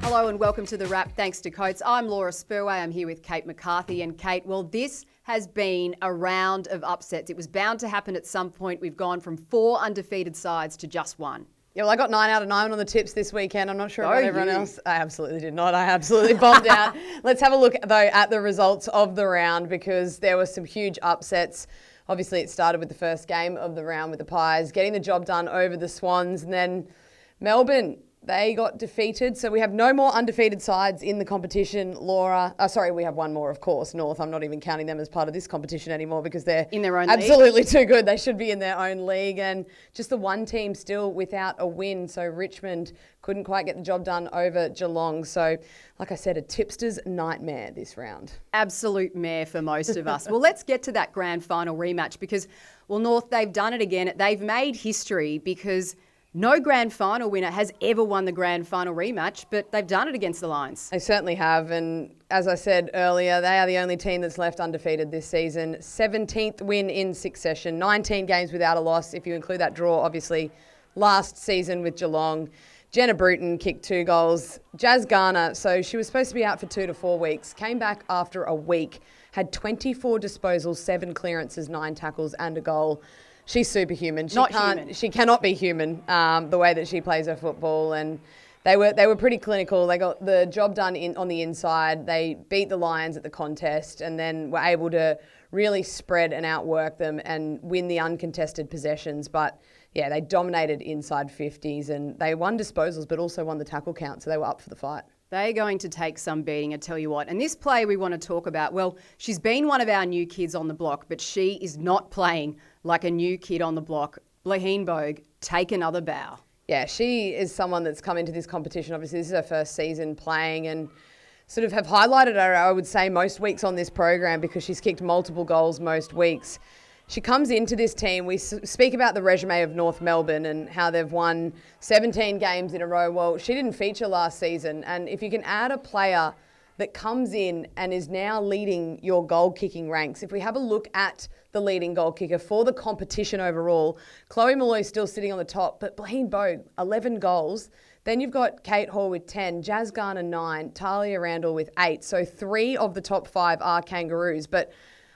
Hello and welcome to The Wrap, thanks to Coates. I'm Laura Spurway, I'm here with Kate McCarthy. And Kate, well, this has been a round of upsets. It was bound to happen at some point. We've gone from 4 undefeated sides to just 1. Yeah, well, I got 9 out of 9 on the tips this weekend. I'm not sure about everyone else. I absolutely did not. I absolutely bombed out. Let's have a look, though, at the results of the round because there were some huge upsets. Obviously, it started with the first game of the round with the Pies, getting the job done over the Swans. And then Melbourne, they got defeated. So we have no more undefeated sides in the competition, Laura. We have one more, of course, North. I'm not even counting them as part of this competition anymore because they're in their own absolutely league. Too good. They should be in their own league. And just the one team still without a win. So Richmond couldn't quite get the job done over Geelong. So, like I said, a tipster's nightmare this round. Absolute mare for most of us. Well, let's get to that grand final rematch because, well, North, they've done it again. They've made history because no grand final winner has ever won the grand final rematch, but they've done it against the Lions. They certainly have. And as I said earlier, they are the only team that's left undefeated this season. 17th win in succession, 19 games without a loss, if you include that draw, obviously, last season with Geelong. Jenna Bruton kicked 2 goals. Jazz Garner, so she was supposed to be out for 2 to 4 weeks, came back after a week, had 24 disposals, 7 clearances, 9 tackles and a goal. She's superhuman. She cannot be human the way that she plays her football. And they were pretty clinical. They got the job done on the inside. They beat the Lions at the contest and then were able to really spread and outwork them and win the uncontested possessions. But yeah, they dominated inside 50s and they won disposals but also won the tackle count. So they were up for the fight. They're going to take some beating, I tell you what. And this play we want to talk about, well, she's been one of our new kids on the block, but she is not playing like a new kid on the block. Blaithin Bogue, take another bow. Yeah, she is someone that's come into this competition. Obviously, this is her first season playing and sort of have highlighted her, I would say, most weeks on this program because she's kicked multiple goals most weeks. She comes into this team. We speak about the resume of North Melbourne and how they've won 17 games in a row. Well, she didn't feature last season. And if you can add a player that comes in and is now leading your goal-kicking ranks, if we have a look at the leading goal kicker for the competition overall, Chloe Molloy's still sitting on the top, but Blaithin Bogue, 11 goals. Then you've got Kate Hall with 10, Jazz Garner 9, Talia Randall with 8. So 3 of the top 5 are Kangaroos. But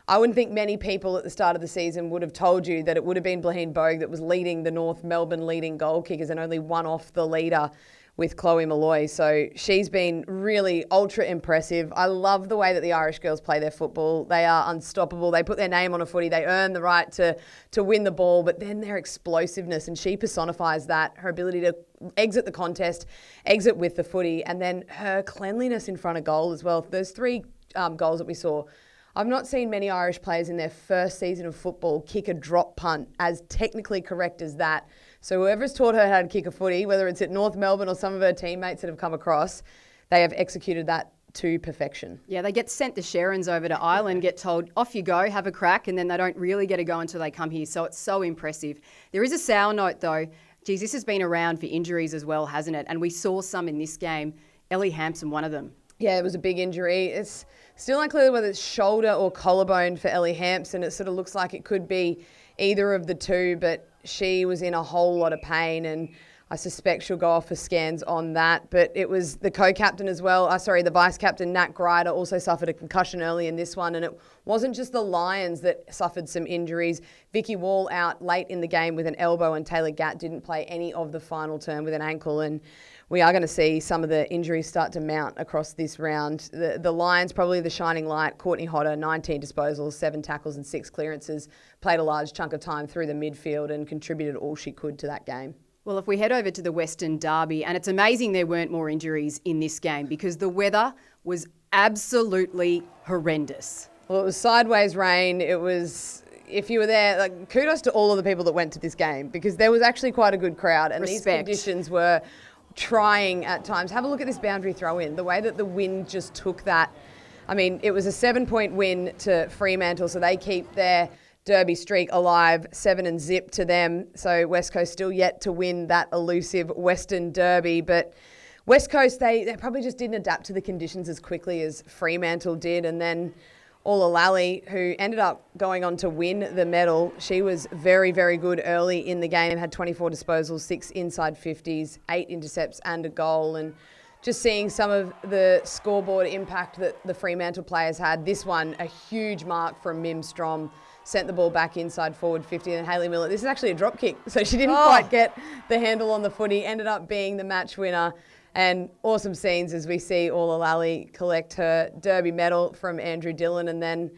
I wouldn't think many people at the start of the season would have told you that it would have been Blaithin Bogue that was leading the North Melbourne leading goal kickers and only one off the leader with Chloe Molloy. So she's been really ultra impressive. I love the way that the Irish girls play their football. They are unstoppable. They put their name on a footy. They earn the right to win the ball, but then their explosiveness, and she personifies that, her ability to exit the contest, exit with the footy, and then her cleanliness in front of goal as well. Those 3 goals that we saw, I've not seen many Irish players in their first season of football kick a drop punt as technically correct as that. So whoever's taught her how to kick a footy, whether it's at North Melbourne or some of her teammates that have come across, they have executed that to perfection. Yeah, they get sent the Sharons over to Ireland, get told, off you go, have a crack, and then they don't really get a go until they come here. So it's so impressive. There is a sour note though. Geez, this has been around for injuries as well, hasn't it? And we saw some in this game. Ellie Hampson, one of them. Yeah, it was a big injury. It's still unclear whether it's shoulder or collarbone for Ellie Hampson. It sort of looks like it could be either of the two, but she was in a whole lot of pain and I suspect she'll go off for scans on that. But it was the co-captain as well. The vice-captain, Nat Grider, also suffered a concussion early in this one. And it wasn't just the Lions that suffered some injuries. Vicky Wall out late in the game with an elbow and Taylor Gatt didn't play any of the final term with an ankle. And we are going to see some of the injuries start to mount across this round. The Lions, probably the shining light. Courtney Hodder, 19 disposals, 7 tackles and 6 clearances. Played a large chunk of time through the midfield and contributed all she could to that game. Well, if we head over to the Western Derby, and it's amazing there weren't more injuries in this game because the weather was absolutely horrendous. Well, it was sideways rain. It was, if you were there, kudos to all of the people that went to this game because there was actually quite a good crowd and Respect. These conditions were trying at times. Have a look at this boundary throw in, the way that the wind just took that. I mean, it was a 7-point win to Fremantle, so they keep their Derby streak alive, 7-0 to them. So West Coast still yet to win that elusive Western Derby. But West Coast, they probably just didn't adapt to the conditions as quickly as Fremantle did. And then Olalali, who ended up going on to win the medal, she was very, very good early in the game, had 24 disposals, 6 inside 50s, 8 intercepts and a goal. And just seeing some of the scoreboard impact that the Fremantle players had. This one, a huge mark from Mim Strom, sent the ball back inside forward 50, and Hayley Miller, this is actually a drop kick, so she didn't quite get the handle on the footy, ended up being the match winner. And awesome scenes as we see Orla Lally collect her Derby medal from Andrew Dillon, and then,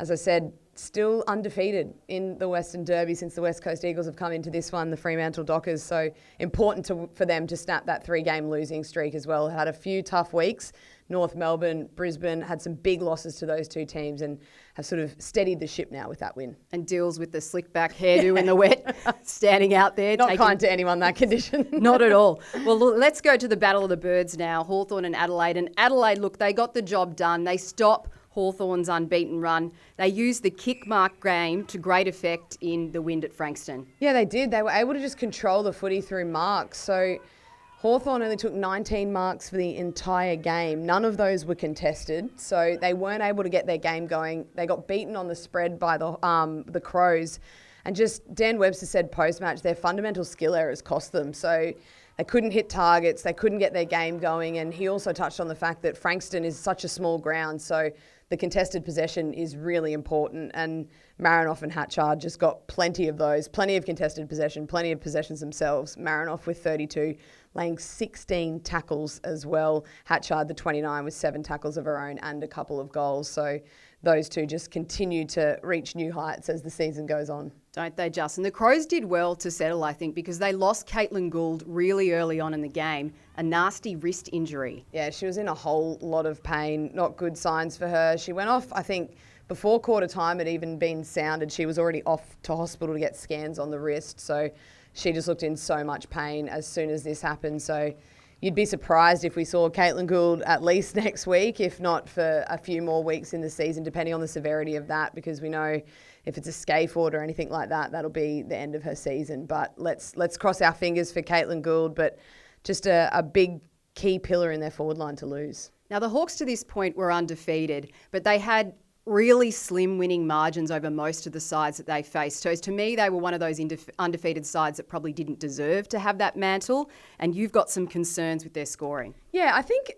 as I said, still undefeated in the Western Derby since the West Coast Eagles have come into this one, the Fremantle Dockers. So important for them to snap that 3-game losing streak as well. Had a few tough weeks. North Melbourne, Brisbane had some big losses to those two teams and have sort of steadied the ship now with that win. And Dills with the slick back hairdo in the wet, standing out there. Not kind to anyone, that condition. Not at all. Well, let's go to the Battle of the Birds now, Hawthorn and Adelaide. And Adelaide, look, they got the job done. They stop Hawthorn's unbeaten run. They used the kick mark game to great effect in the wind at Frankston. Yeah, they did. They were able to just control the footy through marks. So Hawthorn only took 19 marks for the entire game. None of those were contested, so they weren't able to get their game going. They got beaten on the spread by the Crows. And just Dan Webster said post-match, their fundamental skill errors cost them. So they couldn't hit targets, they couldn't get their game going. And he also touched on the fact that Frankston is such a small ground, so the contested possession is really important, and Marinoff and Hatchard just got plenty of those, plenty of contested possession, plenty of possessions themselves. Marinoff with 32, laying 16 tackles as well. Hatchard, the 29, with 7 tackles of her own and a couple of goals. So those two just continue to reach new heights as the season goes on. Don't they, Justin? The Crows did well to settle, I think, because they lost Caitlin Gould really early on in the game, a nasty wrist injury. Yeah, she was in a whole lot of pain, not good signs for her. She went off, I think, before quarter time had even been sounded. She was already off to hospital to get scans on the wrist, so she just looked in so much pain as soon as this happened. So you'd be surprised if we saw Caitlin Gould at least next week, if not for a few more weeks in the season, depending on the severity of that, because we know if it's a scaphoid or anything like that, that'll be the end of her season. But let's cross our fingers for Caitlin Gould, but just a big key pillar in their forward line to lose. Now, the Hawks to this point were undefeated, but they had really slim winning margins over most of the sides that they faced. So to me, they were one of those undefeated sides that probably didn't deserve to have that mantle, and you've got some concerns with their scoring. Yeah, I think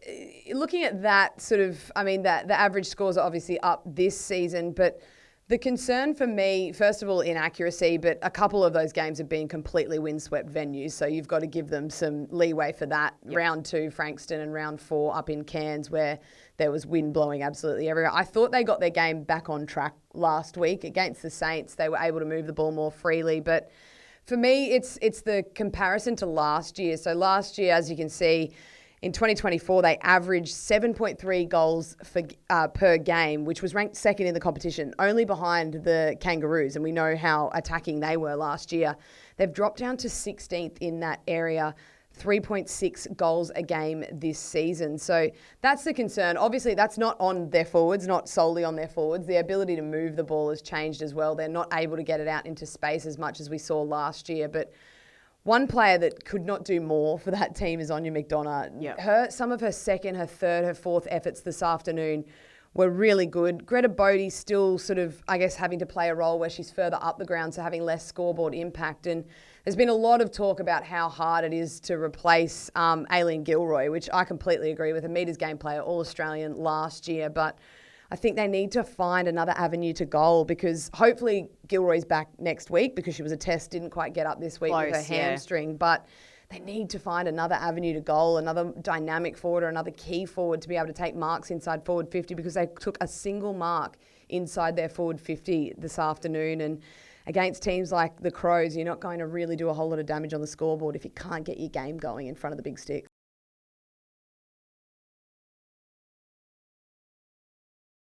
looking at that sort of, I mean, that the average scores are obviously up this season, but the concern for me, first of all, inaccuracy, but a couple of those games have been completely windswept venues, so you've got to give them some leeway for that. Yep. Round 2, Frankston, and round 4 up in Cairns, where there was wind blowing absolutely everywhere. I thought they got their game back on track last week against the Saints. They were able to move the ball more freely, but for me, it's the comparison to last year. So last year, as you can see, in 2024, they averaged 7.3 goals per game, which was ranked second in the competition, only behind the Kangaroos. And we know how attacking they were last year. They've dropped down to 16th in that area, 3.6 goals a game this season. So that's the concern. Obviously, that's not on their forwards, not solely on their forwards. The ability to move the ball has changed as well. They're not able to get it out into space as much as we saw last year. But one player that could not do more for that team is Anya McDonough. Yep. Some of her second, her third, her fourth efforts this afternoon were really good. Greta Bodie's still sort of, I guess, having to play a role where she's further up the ground, so having less scoreboard impact. And there's been a lot of talk about how hard it is to replace Aileen Gilroy, which I completely agree with. A meters game player, All-Australian last year, but I think they need to find another avenue to goal, because hopefully Gilroy's back next week, because she was a test, didn't quite get up this week with her hamstring. Yeah. But they need to find another avenue to goal, another dynamic forward or another key forward to be able to take marks inside forward 50, because they took a single mark inside their forward 50 this afternoon. And against teams like the Crows, you're not going to really do a whole lot of damage on the scoreboard if you can't get your game going in front of the big stick.